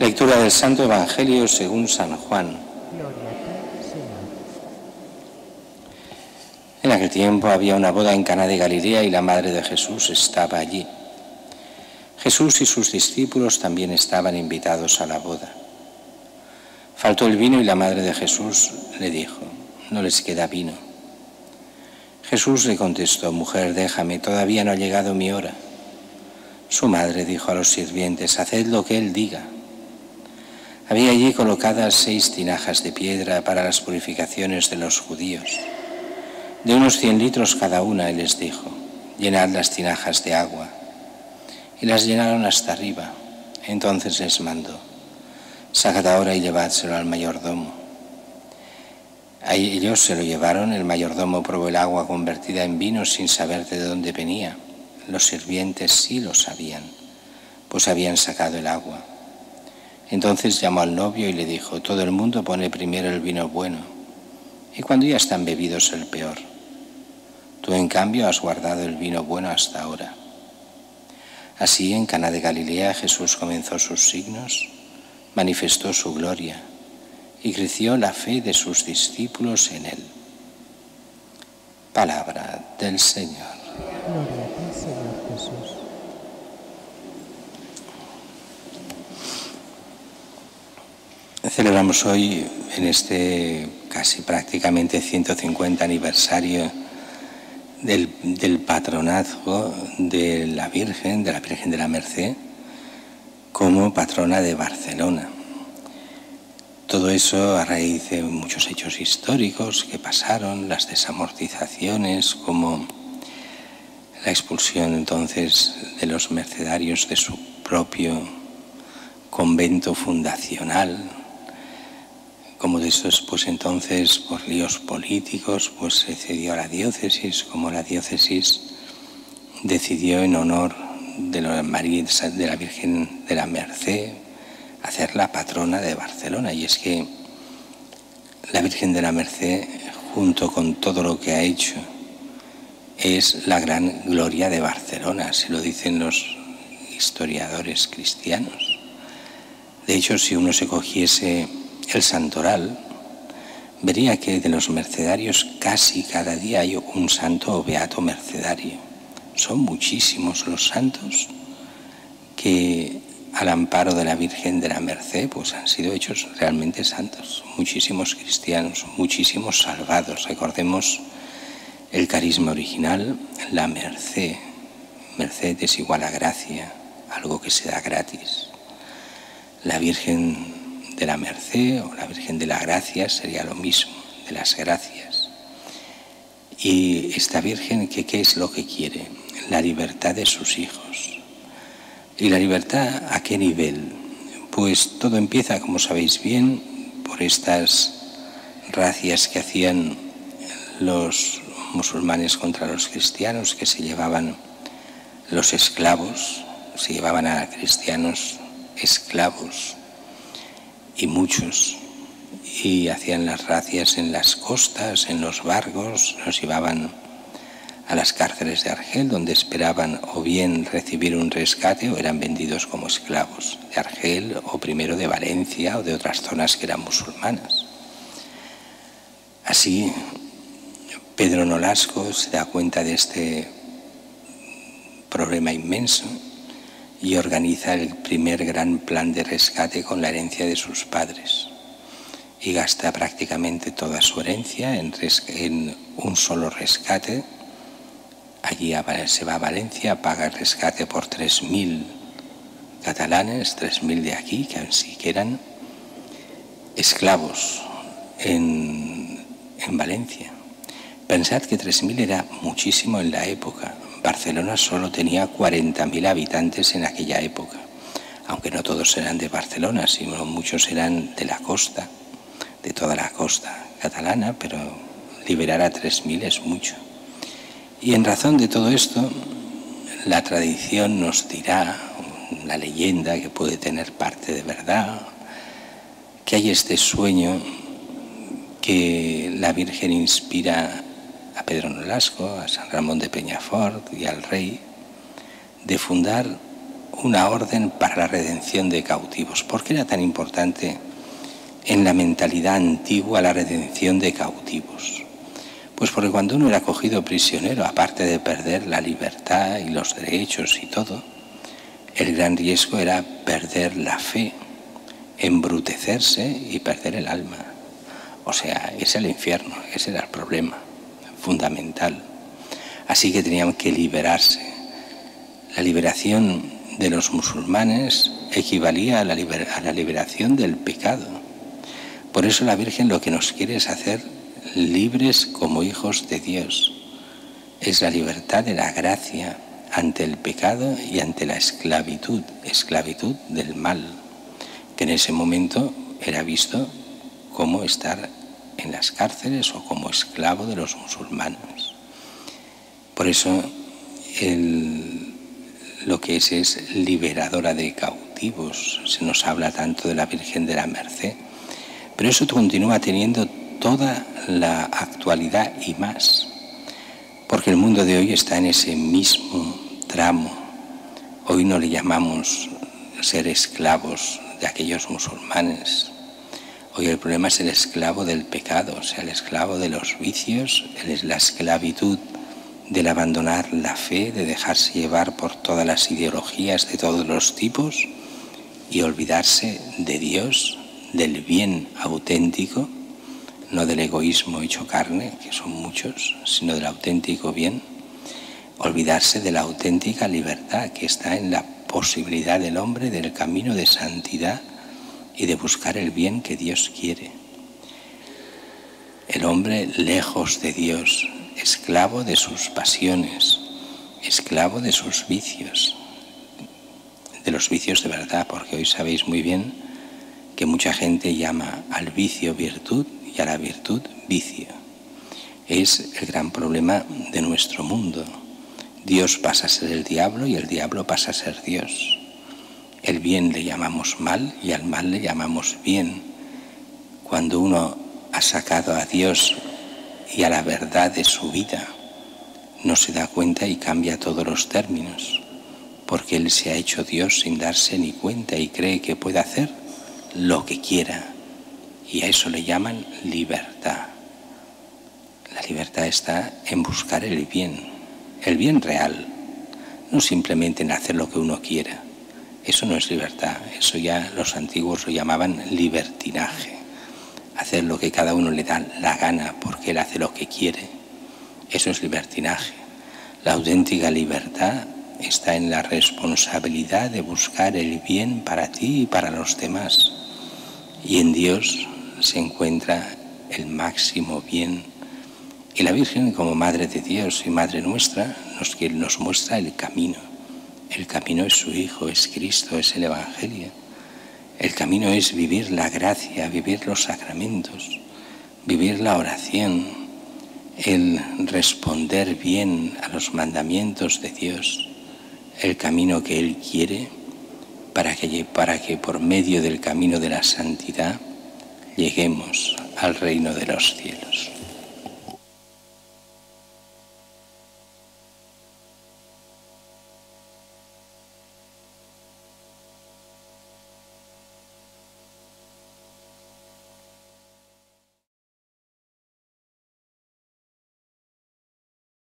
Lectura del Santo Evangelio según San Juan. Gloria a ti, Señor. En aquel tiempo había una boda en Caná de Galilea y la madre de Jesús estaba allí. Jesús y sus discípulos también estaban invitados a la boda. Faltó el vino y la madre de Jesús le dijo: no les queda vino. Jesús le contestó: mujer, déjame, todavía no ha llegado mi hora. Su madre dijo a los sirvientes: haced lo que él diga. Había allí colocadas 6 tinajas de piedra para las purificaciones de los judíos, de unos 100 litros cada una, y les dijo: llenad las tinajas de agua. Y las llenaron hasta arriba. Entonces les mandó: sacad ahora y llevádselo al mayordomo. Ellos se lo llevaron. El mayordomo probó el agua convertida en vino sin saber de dónde venía. Los sirvientes sí lo sabían, pues habían sacado el agua. Entonces llamó al novio y le dijo: todo el mundo pone primero el vino bueno, y cuando ya están bebidos el peor. Tú, en cambio, has guardado el vino bueno hasta ahora. Así, en Caná de Galilea, Jesús comenzó sus signos, manifestó su gloria, y creció la fe de sus discípulos en él. Palabra del Señor. Gloria a ti, Señor Jesús. Celebramos hoy, en este casi prácticamente 150 aniversario del patronazgo de la Virgen de la Merced, como patrona de Barcelona. Todo eso a raíz de muchos hechos históricos que pasaron, las desamortizaciones, como la expulsión entonces de los mercedarios de su propio convento fundacional. Como de estos, pues entonces, por líos políticos, pues se cedió a la diócesis, como la diócesis decidió en honor de la Virgen de la Merced hacerla patrona de Barcelona. Y es que la Virgen de la Merced, junto con todo lo que ha hecho, es la gran gloria de Barcelona, así lo dicen los historiadores cristianos. De hecho, si uno se cogiese el santoral, vería que de los mercedarios casi cada día hay un santo o beato mercedario. Son muchísimos los santos que al amparo de la Virgen de la Merced pues han sido hechos realmente santos. Muchísimos cristianos, muchísimos salvados. Recordemos el carisma original, la merced. Merced es igual a gracia, algo que se da gratis. La Virgen de la Merced o la Virgen de la Gracia sería lo mismo, de las gracias. Y esta Virgen, ¿qué es lo que quiere? La libertad de sus hijos. ¿Y la libertad a qué nivel? Pues todo empieza, como sabéis bien, por estas racias que hacían los musulmanes contra los cristianos, que se llevaban los esclavos, se llevaban a cristianos esclavos, y muchos, y hacían las racias en las costas, en los barcos, los llevaban a las cárceles de Argel, donde esperaban o bien recibir un rescate o eran vendidos como esclavos de Argel o primero de Valencia o de otras zonas que eran musulmanas. Así, Pedro Nolasco se da cuenta de este problema inmenso y organiza el primer gran plan de rescate con la herencia de sus padres. Y gasta prácticamente toda su herencia en un solo rescate. Allí se va a Valencia, paga el rescate por 3.000 catalanes, 3.000 de aquí, que así que eran esclavos en Valencia. Pensad que 3.000 era muchísimo en la época. Barcelona solo tenía 40.000 habitantes en aquella época, aunque no todos eran de Barcelona, sino muchos eran de la costa, de toda la costa catalana, pero liberar a 3.000 es mucho. Y en razón de todo esto, la tradición nos dirá, la leyenda que puede tener parte de verdad, que hay este sueño que la Virgen inspira a Pedro Nolasco, a San Ramón de Peñafort y al rey, de fundar una orden para la redención de cautivos. ¿Por qué era tan importante en la mentalidad antigua la redención de cautivos? Pues porque cuando uno era cogido prisionero, aparte de perder la libertad y los derechos y todo, el gran riesgo era perder la fe, embrutecerse y perder el alma. O sea, es el infierno, ese era el problema fundamental. Así que tenían que liberarse. La liberación de los musulmanes equivalía a la liberación del pecado. Por eso la Virgen lo que nos quiere es hacer libres como hijos de Dios. Es la libertad de la gracia ante el pecado y ante la esclavitud del mal, que en ese momento era visto como estar en las cárceles o como esclavo de los musulmanes. Por eso lo que es liberadora de cautivos. Se nos habla tanto de la Virgen de la Merced, pero eso continúa teniendo toda la actualidad y más, porque el mundo de hoy está en ese mismo tramo. Hoy no le llamamos ser esclavos de aquellos musulmanes. Hoy el problema es el esclavo del pecado, o sea, el esclavo de los vicios, la esclavitud del abandonar la fe, de dejarse llevar por todas las ideologías de todos los tipos y olvidarse de Dios, del bien auténtico, no del egoísmo hecho carne, que son muchos, sino del auténtico bien. Olvidarse de la auténtica libertad que está en la posibilidad del hombre del camino de santidad y de buscar el bien que Dios quiere. El hombre lejos de Dios, esclavo de sus pasiones, esclavo de sus vicios, de los vicios de verdad, porque hoy sabéis muy bien que mucha gente llama al vicio virtud y a la virtud vicio. Es el gran problema de nuestro mundo. Dios pasa a ser el diablo y el diablo pasa a ser Dios. El bien le llamamos mal y al mal le llamamos bien. Cuando uno ha sacado a Dios y a la verdad de su vida, no se da cuenta y cambia todos los términos, porque Él se ha hecho Dios sin darse ni cuenta y cree que puede hacer lo que quiera, y a eso le llaman libertad. La libertad está en buscar el bien real, no simplemente en hacer lo que uno quiera. Eso no es libertad, eso ya los antiguos lo llamaban libertinaje. Hacer lo que cada uno le da la gana porque él hace lo que quiere. Eso es libertinaje. La auténtica libertad está en la responsabilidad de buscar el bien para ti y para los demás. Y en Dios se encuentra el máximo bien. Y la Virgen, como Madre de Dios y Madre nuestra, nos muestra el camino. El camino es su Hijo, es Cristo, es el Evangelio. El camino es vivir la gracia, vivir los sacramentos, vivir la oración, el responder bien a los mandamientos de Dios, el camino que Él quiere para que por medio del camino de la santidad lleguemos al reino de los cielos.